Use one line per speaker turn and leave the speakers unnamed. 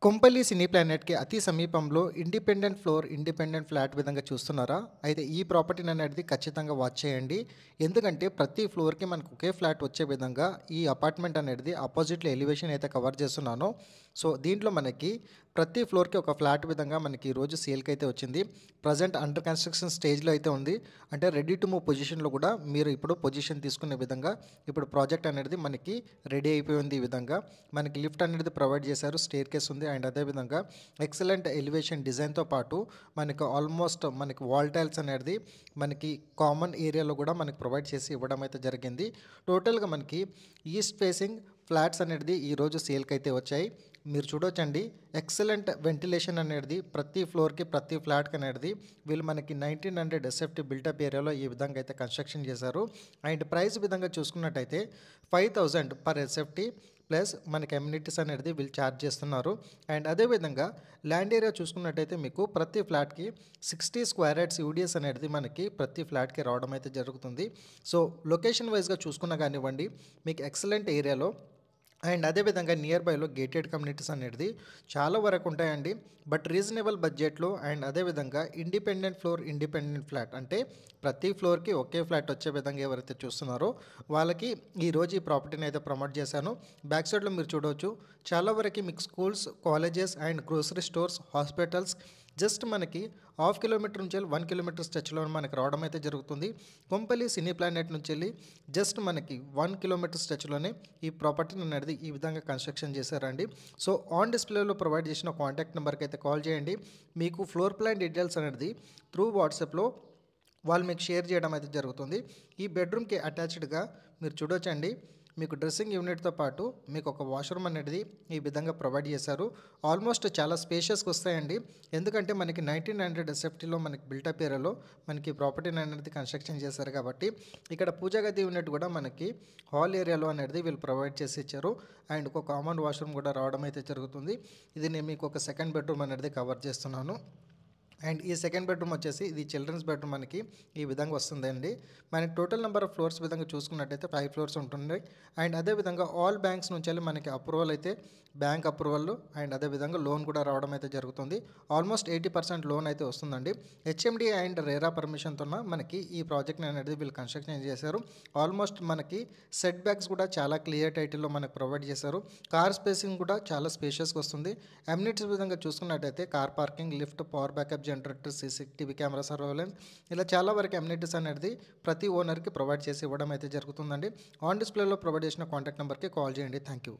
కొంపల్లి సినీ ప్లానెట్‌కి అతి సమీపంలో independent floor, independent flat విధంగా చూస్తున్నారా? అయితే ఈ ప్రాపర్టీని అనేది ఖచ్చితంగా వాచ్ చేయండి. ఎందుకంటే ప్రతి ఫ్లోర్‌కి మనకు ఒకే ఫ్లాట్ వచ్చే విధంగా ఈ అపార్ట్మెంట్ అనేది అపోజిట్‌లో ఎలివేషన్ అయితే కవర్ చేస్తున్నానో, సో దీంట్లో మనకి ప్రతి ఫ్లోర్‌కి ఒక ఫ్లాట్ విధంగా మనకి ఈరోజు సేల్‌కి అయితే వచ్చింది. ప్రజెంట్ అండర్ కన్‌స్ట్రక్షన్ స్టేజ్‌లో అయితే ఉంది. అంటే రెడీ టు మూవ్ పొజిషన్‌లో కూడా మీరు ఇప్పుడు పొజిషన్ తీసుకునే విధంగా ఇప్పుడు ప్రాజెక్ట్ అనేది మనకి రెడీ అయిపోయింది. ఈ విధంగా మనకి లిఫ్ట్ అనేది ప్రొవైడ్ చేశారు. స్టేర్ కేస్ ఉంది. అండ్ అదేవిధంగా ఎక్సలెంట్ ఎలివేషన్ డిజైన్తో పాటు మనకి ఆల్మోస్ట్ మనకి వాల్ టైల్స్ అనేది మనకి కామన్ ఏరియాలో కూడా మనకి ప్రొవైడ్ చేసి ఇవ్వడం అయితే జరిగింది. టోటల్గా మనకి ఈస్ట్ ఫేసింగ్ ఫ్లాట్స్ అనేది ఈరోజు సేల్కి అయితే వచ్చాయి. మీరు చూడొచ్చండి, ఎక్సలెంట్ వెంటిలేషన్ అనేది ప్రతి ఫ్లోర్కి ప్రతి ఫ్లాట్కి అనేది వీళ్ళు మనకి 1900 ఎస్ఎఫ్టీ బిల్టప్ ఏరియాలో ఈ విధంగా అయితే కన్స్ట్రక్షన్ చేశారు. అండ్ ప్రైస్ విధంగా చూసుకున్నట్టయితే 5000 పర్ ఎస్ఎఫ్టీ ప్లస్ మనకి ఎమ్యూనిటీస్ అనేది వీళ్ళు ఛార్జ్ చేస్తున్నారు. అండ్ అదేవిధంగా ల్యాండ్ ఏరియా చూసుకున్నట్టయితే మీకు ప్రతి ఫ్లాట్కి 60 స్క్వేర్ యార్డ్స్ యూడిఎస్ అనేది మనకి ప్రతి ఫ్లాట్కి రావడం అయితే జరుగుతుంది. సో లొకేషన్ వైజ్గా చూసుకున్నా కానివ్వండి, మీకు ఎక్సలెంట్ ఏరియాలో అండ్ అదేవిధంగా నియర్ బైలో గేటెడ్ కమ్యూనిటీస్ అనేది చాలా వరకు ఉంటాయండి. బట్ రీజనబుల్ బడ్జెట్లో అండ్ అదేవిధంగా ఇండిపెండెంట్ ఫ్లోర్, ఇండిపెండెంట్ ఫ్లాట్ అంటే ప్రతి ఫ్లోర్కి ఒకే ఫ్లాట్ వచ్చే విధంగా ఎవరైతే చూస్తున్నారో వాళ్ళకి ఈరోజు ఈ ప్రాపర్టీని అయితే ప్రమోట్ చేశాను. బ్యాక్ సైడ్లో మీరు చూడవచ్చు, చాలా వరకు మీకు schools, colleges and grocery stores, hospitals just మనకి హాఫ్ కిలోమీటర్ నుంచి వెళ్ళి 1 కిలోమీటర్ స్ట్రెచ్లో మనకి రావడం అయితే జరుగుతుంది. కొంపల్లి సినీ ప్లానెట్ నుంచి వెళ్ళి జస్ట్ మనకి 1 కిలోమీటర్ స్ట్రెచ్లోనే ఈ ప్రాపర్టీని అనేది ఈ విధంగా కన్స్ట్రక్షన్ చేశారండి. సో ఆన్ డిస్ప్లేలో ప్రొవైడ్ చేసిన కాంటాక్ట్ నెంబర్కి అయితే కాల్ చేయండి. మీకు ఫ్లోర్ ప్లాన్ డీటెయిల్స్ అనేది త్రూ వాట్సాప్లో వాళ్ళు మీకు షేర్ చేయడం అయితే జరుగుతుంది. ఈ బెడ్రూమ్కి అటాచ్డ్గా మీరు చూడొచ్చండి, మీకు డ్రెస్సింగ్ యూనిట్తో పాటు మీకు ఒక వాష్రూమ్ అనేది ఈ విధంగా ప్రొవైడ్ చేశారు. ఆల్మోస్ట్ చాలా స్పేషియస్గా వస్తాయండి. ఎందుకంటే మనకి 1900 ఎస్ఎఫ్టీలో మనకి బిల్టప్ ఏరియాలో మనకి ప్రాపర్టీని అనేది కన్స్ట్రక్షన్ చేశారు కాబట్టి ఇక్కడ పూజా గది యూనిట్ కూడా మనకి హాల్ ఏరియాలో అనేది వీళ్ళు ప్రొవైడ్ చేసి ఇచ్చారు. అండ్ ఒక కామన్ వాష్రూమ్ కూడా రావడం అయితే జరుగుతుంది. ఇది నేను మీకు ఒక సెకండ్ బెడ్రూమ్ అనేది కవర్ చేస్తున్నాను. అండ్ ఈ సెకండ్ బెడ్రూమ్ వచ్చేసి ఇది చిల్డ్రన్స్ బెడ్రూమ్ మనకి ఈ విధంగా వస్తుందండి. మనకి టోటల్ నెంబర్ ఆఫ్ ఫ్లోర్స్ విధంగా చూసుకున్నట్టయితే 5 ఫ్లోర్స్ ఉంటుంది. అండ్ అదేవిధంగా ఆల్ బ్యాంక్స్ నుంచి వెళ్ళి మనకి అప్రూవల్ అయితే బ్యాంక్ అప్రూవల్ అండ్ అదేవిధంగా లోన్ కూడా రావడం అయితే జరుగుతుంది. ఆల్మోస్ట్ 80% లోన్ అయితే వస్తుందండి. హెచ్ఎండి అండ్ రేరా పర్మిషన్తో మనకి ఈ ప్రాజెక్ట్ని అనేది వీళ్ళు కన్స్ట్రక్షన్ చేశారు. ఆల్మోస్ట్ మనకి సెట్ బ్యాక్స్ కూడా చాలా క్లియర్ టైటిల్లో మనకు ప్రొవైడ్ చేశారు. కార్ స్పేసింగ్ కూడా చాలా స్పేషియస్గా వస్తుంది. అమ్యూనిటీస్ విధంగా చూసుకున్నట్టయితే car parking, lift, power backup generator, CCTV camera surveillance ఇలా చాలా వరకు అమ్యూనిటీస్ అనేది ప్రతి ఓనర్కి ప్రొవైడ్ చేసి ఇవ్వడం అయితే జరుగుతుందండి. ఆన్ డిస్ప్లేలో ప్రొవైడ్ చేసిన కాంటాక్ట్ నెంబర్కి కాల్ చేయండి. Thank you.